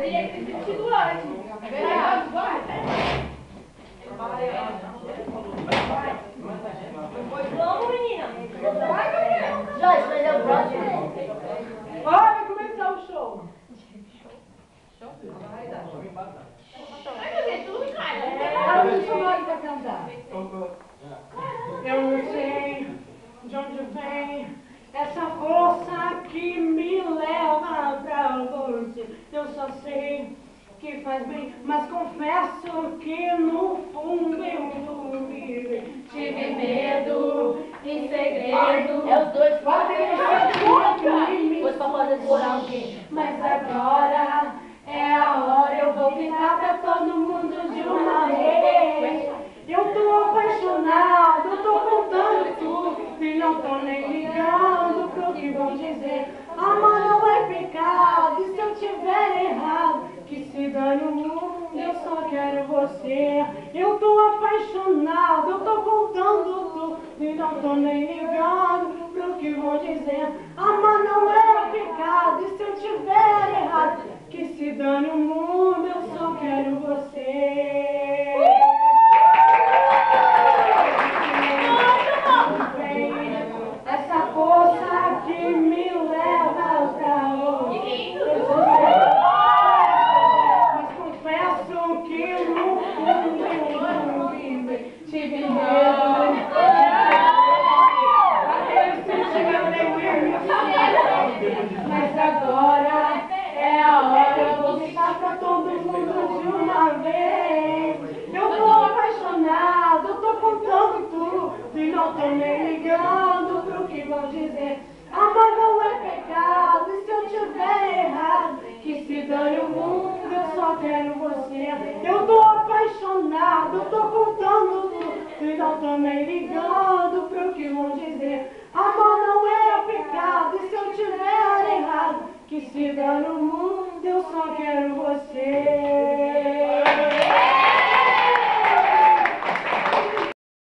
Teria que ter sido antes. É verdade, vai. Vamos, menina. Vai, Gabriel. Joyce, mas é o próximo. Vai começar o show. Vai fazer tudo, cara. Pra cantar. Eu não sei de onde vem essa força que me leva pra você. Eu só sei que faz bem, mas confesso que no fundo eu duvidei. Tive medo, em segredo. É os dois. Depois pra fazer coral aqui. Mas agora é a hora, eu vou gritar pra todo mundo de uma vez. Eu tô apaixonado, eu tô contando tudo e não tô nem ligando pro que vão dizer. Amar não é pecado, e se eu tiver errado, que se dane o mundo, eu só quero você. Eu tô apaixonado, eu tô contando tudo e não tô nem ligando pro que vão dizer. Amar não é pecado, e se eu tiver errado, que se dane o mundo, eu só quero você. Essa força que me leva pra onde mas confesso que no fundo eu tive medo. Mas agora é a hora, eu vou gritar pra todo mundo de uma vez. Eu tô apaixonado, eu tô contando tudo e não tô nem ligando pro que vão dizer. Amar não é pecado, e se eu tiver errado, que se dane o mundo, eu só quero você. Eu tô apaixonado, eu tô contando tudo e não tô nem ligando pro que vão dizer. Amar não é pecado, e se eu tiver errado, que se dane o mundo, eu só quero você.